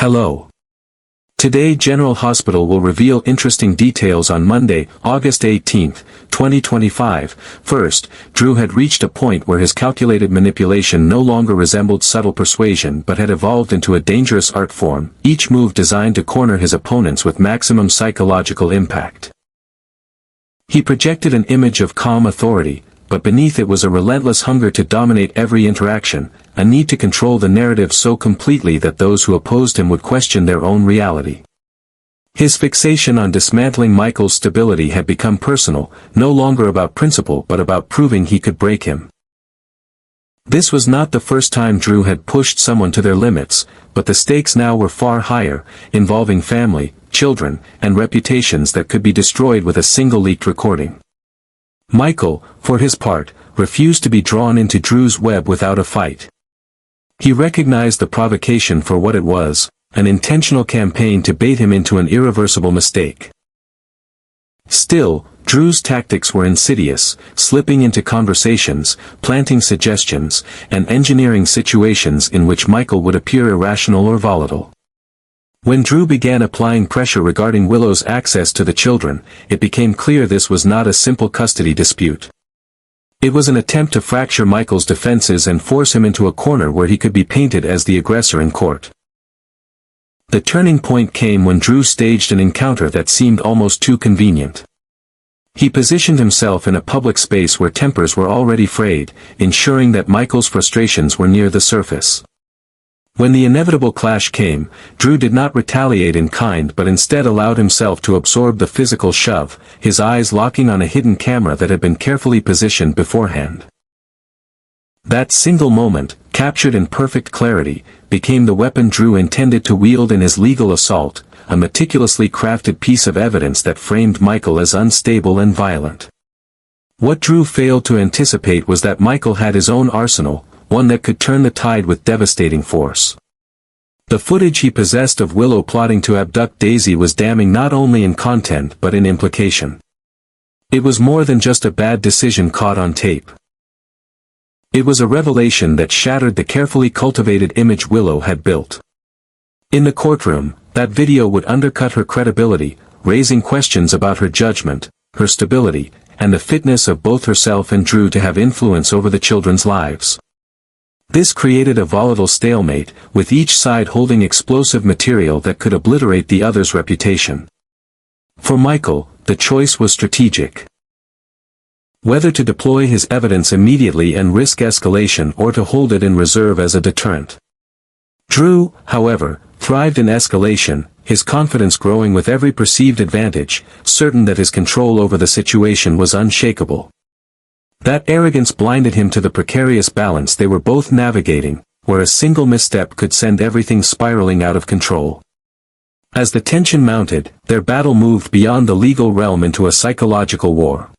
Hello. Today General Hospital will reveal interesting details on Monday, August 18, 2025. First, Drew had reached a point where his calculated manipulation no longer resembled subtle persuasion but had evolved into a dangerous art form, each move designed to corner his opponents with maximum psychological impact. He projected an image of calm authority, but beneath it was a relentless hunger to dominate every interaction, a need to control the narrative so completely that those who opposed him would question their own reality. His fixation on dismantling Michael's stability had become personal, no longer about principle but about proving he could break him. This was not the first time Drew had pushed someone to their limits, but the stakes now were far higher, involving family, children, and reputations that could be destroyed with a single leaked recording. Michael, for his part, refused to be drawn into Drew's web without a fight. He recognized the provocation for what it was, an intentional campaign to bait him into an irreversible mistake. Still, Drew's tactics were insidious, slipping into conversations, planting suggestions, and engineering situations in which Michael would appear irrational or volatile. When Drew began applying pressure regarding Willow's access to the children, it became clear this was not a simple custody dispute. It was an attempt to fracture Michael's defenses and force him into a corner where he could be painted as the aggressor in court. The turning point came when Drew staged an encounter that seemed almost too convenient. He positioned himself in a public space where tempers were already frayed, ensuring that Michael's frustrations were near the surface. When the inevitable clash came, Drew did not retaliate in kind but instead allowed himself to absorb the physical shove, his eyes locking on a hidden camera that had been carefully positioned beforehand. That single moment, captured in perfect clarity, became the weapon Drew intended to wield in his legal assault, a meticulously crafted piece of evidence that framed Michael as unstable and violent. What Drew failed to anticipate was that Michael had his own arsenal, one that could turn the tide with devastating force. The footage he possessed of Willow plotting to abduct Daisy was damning not only in content but in implication. It was more than just a bad decision caught on tape. It was a revelation that shattered the carefully cultivated image Willow had built. In the courtroom, that video would undercut her credibility, raising questions about her judgment, her stability, and the fitness of both herself and Drew to have influence over the children's lives. This created a volatile stalemate, with each side holding explosive material that could obliterate the other's reputation. For Michael, the choice was strategic. Whether to deploy his evidence immediately and risk escalation or to hold it in reserve as a deterrent. Drew, however, thrived in escalation, his confidence growing with every perceived advantage, certain that his control over the situation was unshakable. That arrogance blinded him to the precarious balance they were both navigating, where a single misstep could send everything spiraling out of control. As the tension mounted, their battle moved beyond the legal realm into a psychological war.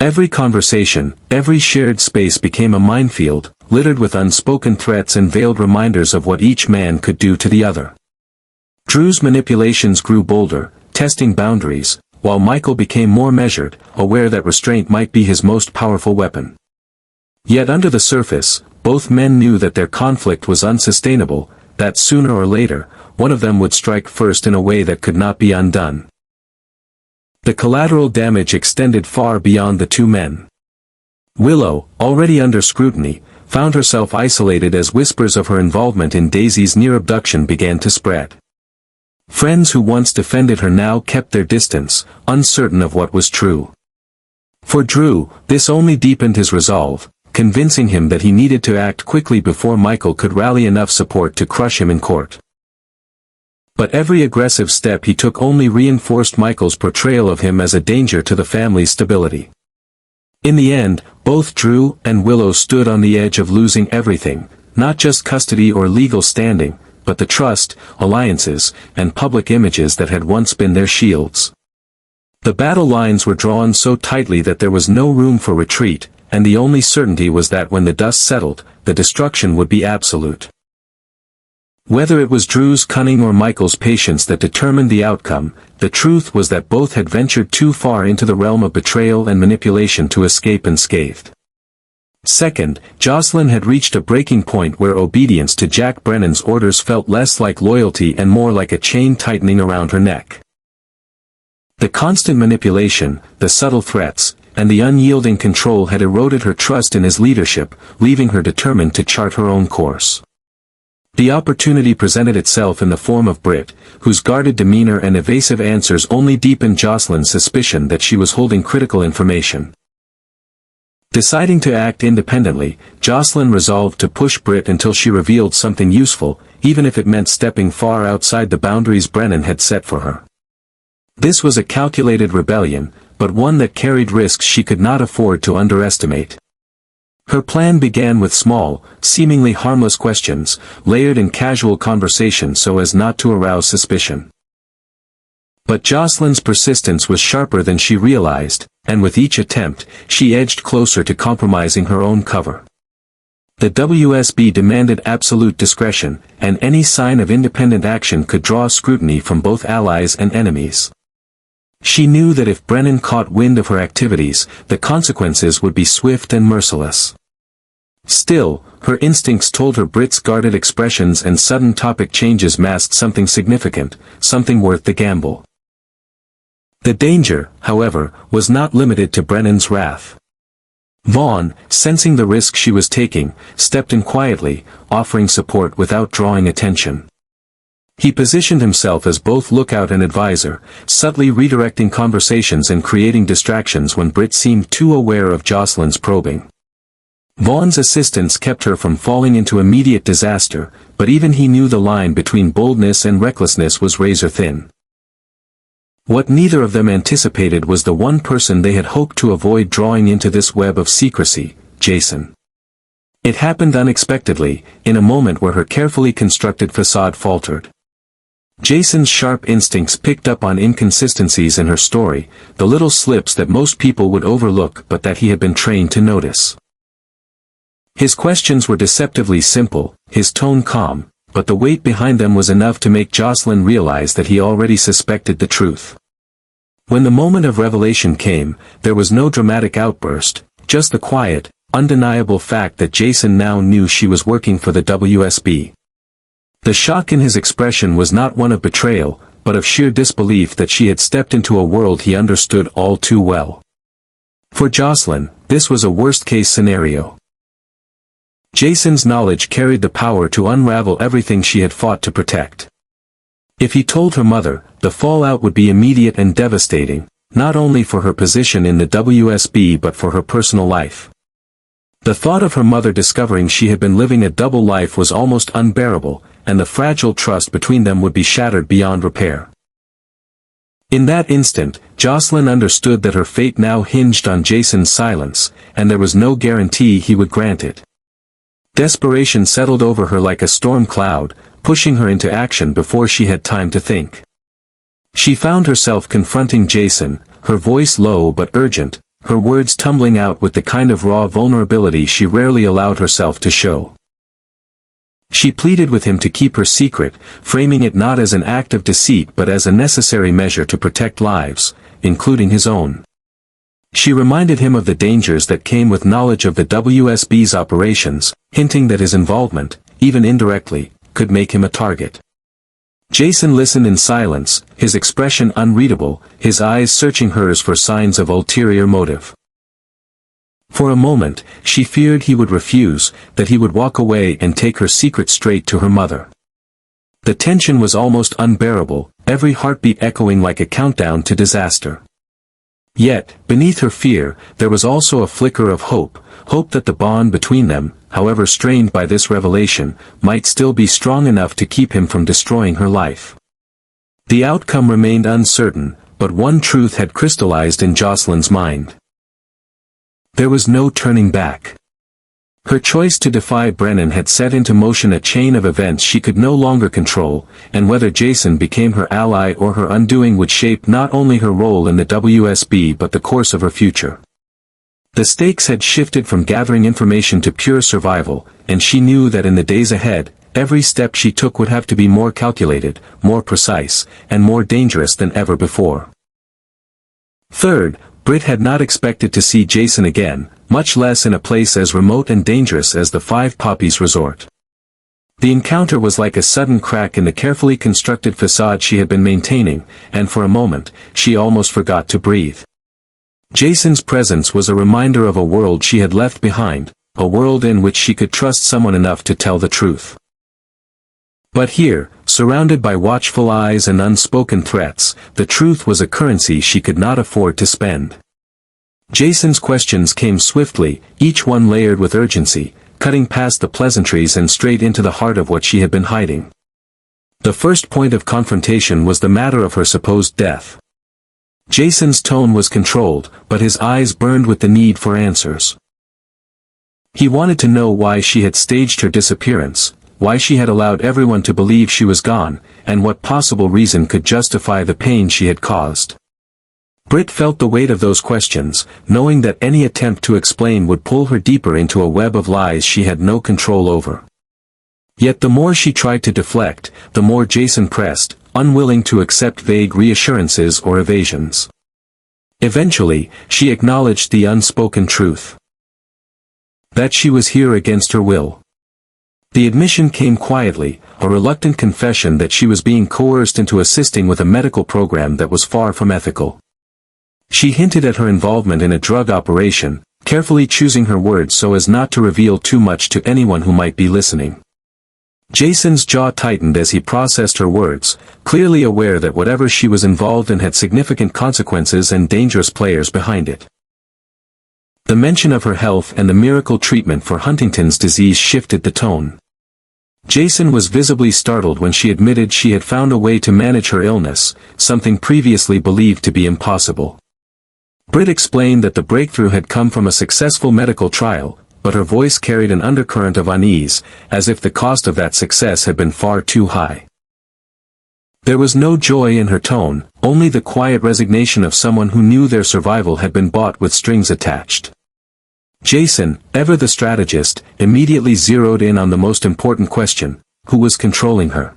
Every conversation, every shared space became a minefield, littered with unspoken threats and veiled reminders of what each man could do to the other. Drew's manipulations grew bolder, testing boundaries, while Michael became more measured, aware that restraint might be his most powerful weapon. Yet under the surface, both men knew that their conflict was unsustainable, that sooner or later, one of them would strike first in a way that could not be undone. The collateral damage extended far beyond the two men. Willow, already under scrutiny, found herself isolated as whispers of her involvement in Daisy's near abduction began to spread. Friends who once defended her now kept their distance, uncertain of what was true. For Drew, this only deepened his resolve, convincing him that he needed to act quickly before Michael could rally enough support to crush him in court. But every aggressive step he took only reinforced Michael's portrayal of him as a danger to the family's stability. In the end, both Drew and Willow stood on the edge of losing everything, not just custody or legal standing, but the trust, alliances, and public images that had once been their shields. The battle lines were drawn so tightly that there was no room for retreat, and the only certainty was that when the dust settled, the destruction would be absolute. Whether it was Drew's cunning or Michael's patience that determined the outcome, the truth was that both had ventured too far into the realm of betrayal and manipulation to escape unscathed. Second, Jocelyn had reached a breaking point where obedience to Jack Brennan's orders felt less like loyalty and more like a chain tightening around her neck. The constant manipulation, the subtle threats, and the unyielding control had eroded her trust in his leadership, leaving her determined to chart her own course. The opportunity presented itself in the form of Brit, whose guarded demeanor and evasive answers only deepened Jocelyn's suspicion that she was holding critical information. Deciding to act independently, Jocelyn resolved to push Brit until she revealed something useful, even if it meant stepping far outside the boundaries Brennan had set for her. This was a calculated rebellion, but one that carried risks she could not afford to underestimate. Her plan began with small, seemingly harmless questions, layered in casual conversation so as not to arouse suspicion. But Jocelyn's persistence was sharper than she realized, and with each attempt, she edged closer to compromising her own cover. The WSB demanded absolute discretion, and any sign of independent action could draw scrutiny from both allies and enemies. She knew that if Brennan caught wind of her activities, the consequences would be swift and merciless. Still, her instincts told her Brit's guarded expressions and sudden topic changes masked something significant, something worth the gamble. The danger, however, was not limited to Brennan's wrath. Vaughn, sensing the risk she was taking, stepped in quietly, offering support without drawing attention. He positioned himself as both lookout and advisor, subtly redirecting conversations and creating distractions when Brit seemed too aware of Jocelyn's probing. Vaughn's assistance kept her from falling into immediate disaster, but even he knew the line between boldness and recklessness was razor thin. What neither of them anticipated was the one person they had hoped to avoid drawing into this web of secrecy, Jason. It happened unexpectedly, in a moment where her carefully constructed facade faltered. Jason's sharp instincts picked up on inconsistencies in her story, the little slips that most people would overlook but that he had been trained to notice. His questions were deceptively simple, his tone calm, but the weight behind them was enough to make Jocelyn realize that he already suspected the truth. When the moment of revelation came, there was no dramatic outburst, just the quiet, undeniable fact that Jason now knew she was working for the WSB. The shock in his expression was not one of betrayal, but of sheer disbelief that she had stepped into a world he understood all too well. For Jocelyn, this was a worst-case scenario. Jason's knowledge carried the power to unravel everything she had fought to protect. If he told her mother, the fallout would be immediate and devastating, not only for her position in the WSB but for her personal life. The thought of her mother discovering she had been living a double life was almost unbearable, and the fragile trust between them would be shattered beyond repair. In that instant, Jocelyn understood that her fate now hinged on Jason's silence, and there was no guarantee he would grant it. Desperation settled over her like a storm cloud, pushing her into action before she had time to think. She found herself confronting Jason, her voice low but urgent, her words tumbling out with the kind of raw vulnerability she rarely allowed herself to show. She pleaded with him to keep her secret, framing it not as an act of deceit but as a necessary measure to protect lives, including his own. She reminded him of the dangers that came with knowledge of the WSB's operations, hinting that his involvement, even indirectly, could make him a target. Jason listened in silence, his expression unreadable, his eyes searching hers for signs of ulterior motive. For a moment, she feared he would refuse, that he would walk away and take her secret straight to her mother. The tension was almost unbearable, every heartbeat echoing like a countdown to disaster. Yet, beneath her fear, there was also a flicker of hope, hope that the bond between them, however strained by this revelation, might still be strong enough to keep him from destroying her life. The outcome remained uncertain, but one truth had crystallized in Jocelyn's mind. There was no turning back. Her choice to defy Brennan had set into motion a chain of events she could no longer control, and whether Jason became her ally or her undoing would shape not only her role in the WSB but the course of her future. The stakes had shifted from gathering information to pure survival, and she knew that in the days ahead, every step she took would have to be more calculated, more precise, and more dangerous than ever before. Third, Brit had not expected to see Jason again, much less in a place as remote and dangerous as the Five Poppies Resort. The encounter was like a sudden crack in the carefully constructed facade she had been maintaining, and for a moment, she almost forgot to breathe. Jason's presence was a reminder of a world she had left behind, a world in which she could trust someone enough to tell the truth. But here, surrounded by watchful eyes and unspoken threats, the truth was a currency she could not afford to spend. Jason's questions came swiftly, each one layered with urgency, cutting past the pleasantries and straight into the heart of what she had been hiding. The first point of confrontation was the matter of her supposed death. Jason's tone was controlled, but his eyes burned with the need for answers. He wanted to know why she had staged her disappearance, why she had allowed everyone to believe she was gone, and what possible reason could justify the pain she had caused. Brit felt the weight of those questions, knowing that any attempt to explain would pull her deeper into a web of lies she had no control over. Yet the more she tried to deflect, the more Jason pressed, unwilling to accept vague reassurances or evasions. Eventually, she acknowledged the unspoken truth. That she was here against her will. The admission came quietly, a reluctant confession that she was being coerced into assisting with a medical program that was far from ethical. She hinted at her involvement in a drug operation, carefully choosing her words so as not to reveal too much to anyone who might be listening. Jason's jaw tightened as he processed her words, clearly aware that whatever she was involved in had significant consequences and dangerous players behind it. The mention of her health and the miracle treatment for Huntington's disease shifted the tone. Jason was visibly startled when she admitted she had found a way to manage her illness, something previously believed to be impossible. Brit explained that the breakthrough had come from a successful medical trial, but her voice carried an undercurrent of unease, as if the cost of that success had been far too high. There was no joy in her tone, only the quiet resignation of someone who knew their survival had been bought with strings attached. Jason, ever the strategist, immediately zeroed in on the most important question: who was controlling her?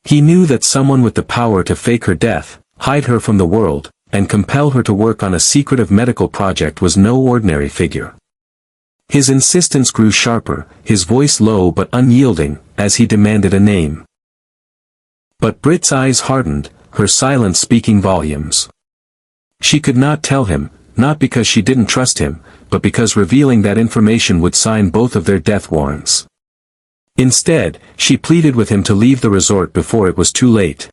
He knew that someone with the power to fake her death, hide her from the world, and compel her to work on a secretive medical project was no ordinary figure. His insistence grew sharper, his voice low but unyielding, as he demanded a name. But Brit's eyes hardened, her silence speaking volumes. She could not tell him, not because she didn't trust him, but because revealing that information would sign both of their death warrants. Instead, she pleaded with him to leave the resort before it was too late.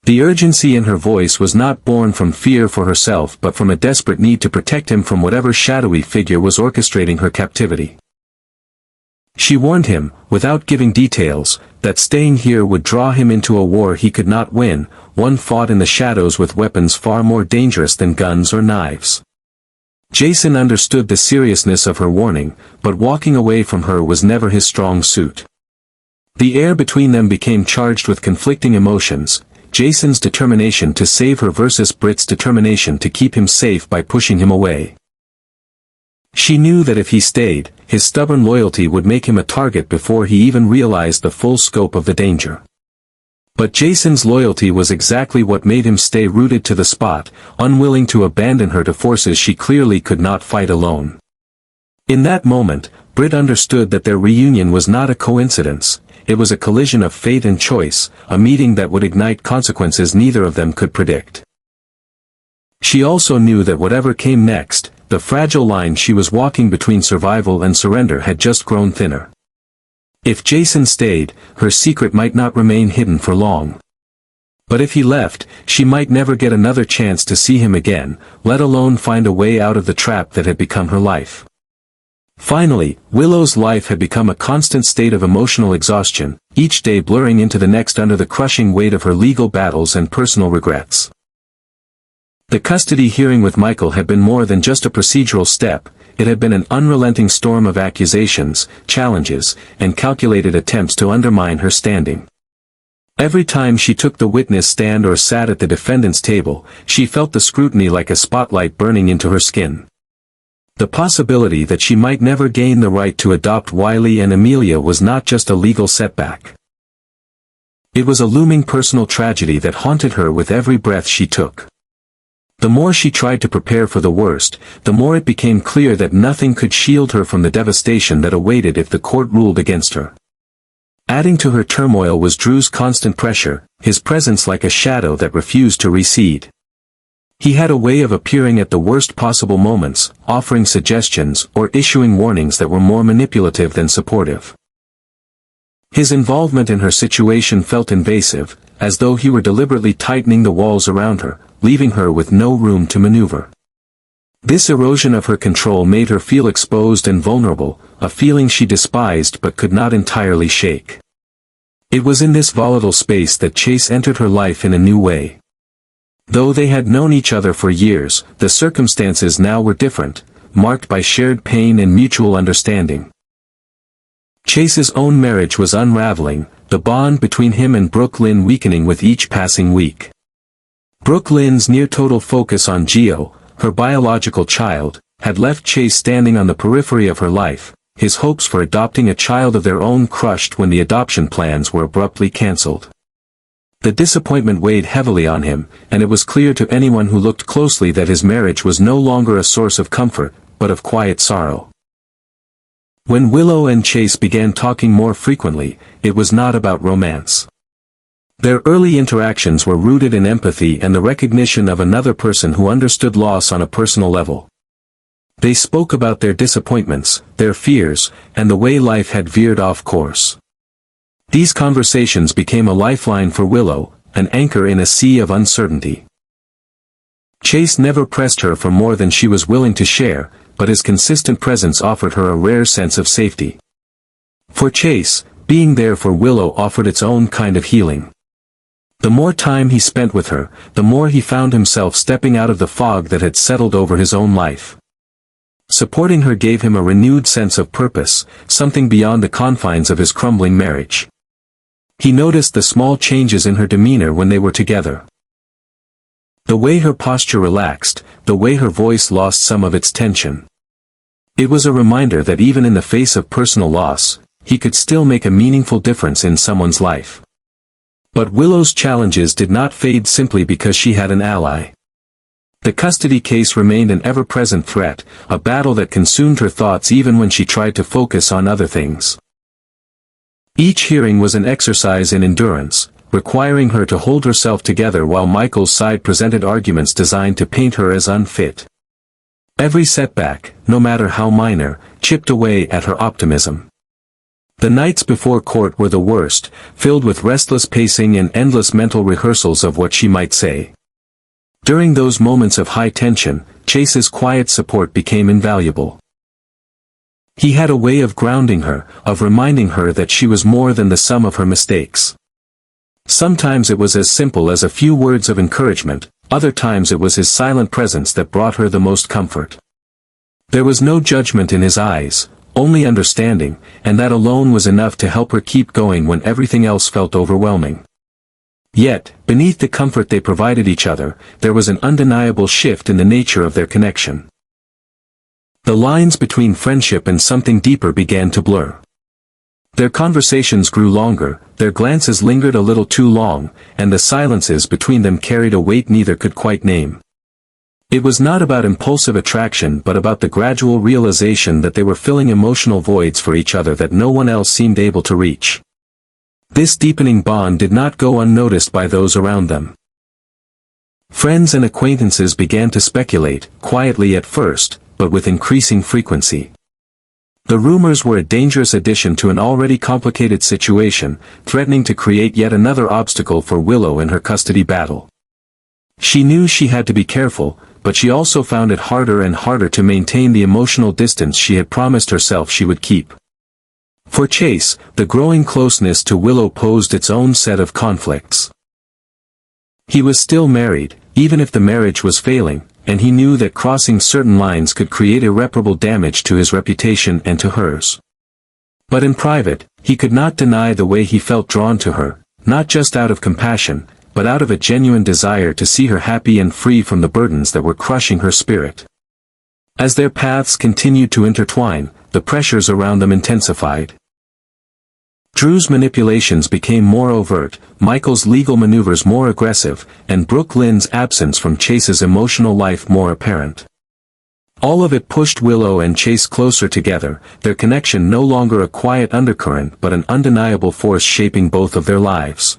The urgency in her voice was not born from fear for herself but from a desperate need to protect him from whatever shadowy figure was orchestrating her captivity. She warned him, without giving details, that staying here would draw him into a war he could not win, one fought in the shadows with weapons far more dangerous than guns or knives. Jason understood the seriousness of her warning, but walking away from her was never his strong suit. The air between them became charged with conflicting emotions, Jason's determination to save her versus Brit's determination to keep him safe by pushing him away. She knew that if he stayed, his stubborn loyalty would make him a target before he even realized the full scope of the danger. But Jason's loyalty was exactly what made him stay rooted to the spot, unwilling to abandon her to forces she clearly could not fight alone. In that moment, Brit understood that their reunion was not a coincidence, it was a collision of fate and choice, a meeting that would ignite consequences neither of them could predict. She also knew that whatever came next, the fragile line she was walking between survival and surrender had just grown thinner. If Jason stayed, her secret might not remain hidden for long. But if he left, she might never get another chance to see him again, let alone find a way out of the trap that had become her life. Finally, Willow's life had become a constant state of emotional exhaustion, each day blurring into the next under the crushing weight of her legal battles and personal regrets. The custody hearing with Michael had been more than just a procedural step, it had been an unrelenting storm of accusations, challenges, and calculated attempts to undermine her standing. Every time she took the witness stand or sat at the defendant's table, she felt the scrutiny like a spotlight burning into her skin. The possibility that she might never gain the right to adopt Wiley and Amelia was not just a legal setback. It was a looming personal tragedy that haunted her with every breath she took. The more she tried to prepare for the worst, the more it became clear that nothing could shield her from the devastation that awaited if the court ruled against her. Adding to her turmoil was Drew's constant pressure, his presence like a shadow that refused to recede. He had a way of appearing at the worst possible moments, offering suggestions or issuing warnings that were more manipulative than supportive. His involvement in her situation felt invasive, as though he were deliberately tightening the walls around her, leaving her with no room to maneuver. This erosion of her control made her feel exposed and vulnerable, a feeling she despised but could not entirely shake. It was in this volatile space that Chase entered her life in a new way. Though they had known each other for years, the circumstances now were different, marked by shared pain and mutual understanding. Chase's own marriage was unraveling, the bond between him and Brooke Lynn weakening with each passing week. Brooke Lynn's near-total focus on Geo, her biological child, had left Chase standing on the periphery of her life, his hopes for adopting a child of their own crushed when the adoption plans were abruptly cancelled. The disappointment weighed heavily on him, and it was clear to anyone who looked closely that his marriage was no longer a source of comfort, but of quiet sorrow. When Willow and Chase began talking more frequently, it was not about romance. Their early interactions were rooted in empathy and the recognition of another person who understood loss on a personal level. They spoke about their disappointments, their fears, and the way life had veered off course. These conversations became a lifeline for Willow, an anchor in a sea of uncertainty. Chase never pressed her for more than she was willing to share, but his consistent presence offered her a rare sense of safety. For Chase, being there for Willow offered its own kind of healing. The more time he spent with her, the more he found himself stepping out of the fog that had settled over his own life. Supporting her gave him a renewed sense of purpose, something beyond the confines of his crumbling marriage. He noticed the small changes in her demeanor when they were together. The way her posture relaxed, the way her voice lost some of its tension. It was a reminder that even in the face of personal loss, he could still make a meaningful difference in someone's life. But Willow's challenges did not fade simply because she had an ally. The custody case remained an ever-present threat, a battle that consumed her thoughts even when she tried to focus on other things. Each hearing was an exercise in endurance, requiring her to hold herself together while Michael's side presented arguments designed to paint her as unfit. Every setback, no matter how minor, chipped away at her optimism. The nights before court were the worst, filled with restless pacing and endless mental rehearsals of what she might say. During those moments of high tension, Chase's quiet support became invaluable. He had a way of grounding her, of reminding her that she was more than the sum of her mistakes. Sometimes it was as simple as a few words of encouragement, other times it was his silent presence that brought her the most comfort. There was no judgment in his eyes, only understanding, and that alone was enough to help her keep going when everything else felt overwhelming. Yet, beneath the comfort they provided each other, there was an undeniable shift in the nature of their connection. The lines between friendship and something deeper began to blur. Their conversations grew longer, their glances lingered a little too long, and the silences between them carried a weight neither could quite name. It was not about impulsive attraction but about the gradual realization that they were filling emotional voids for each other that no one else seemed able to reach. This deepening bond did not go unnoticed by those around them. Friends and acquaintances began to speculate, quietly at first, but with increasing frequency. The rumors were a dangerous addition to an already complicated situation, threatening to create yet another obstacle for Willow in her custody battle. She knew she had to be careful, but she also found it harder and harder to maintain the emotional distance she had promised herself she would keep. For Chase, the growing closeness to Willow posed its own set of conflicts. He was still married, even if the marriage was failing, and he knew that crossing certain lines could create irreparable damage to his reputation and to hers. But in private, he could not deny the way he felt drawn to her, not just out of compassion, but out of a genuine desire to see her happy and free from the burdens that were crushing her spirit. As their paths continued to intertwine, the pressures around them intensified. Drew's manipulations became more overt, Michael's legal maneuvers more aggressive, and Brooke Lynn's absence from Chase's emotional life more apparent. All of it pushed Willow and Chase closer together, their connection no longer a quiet undercurrent but an undeniable force shaping both of their lives.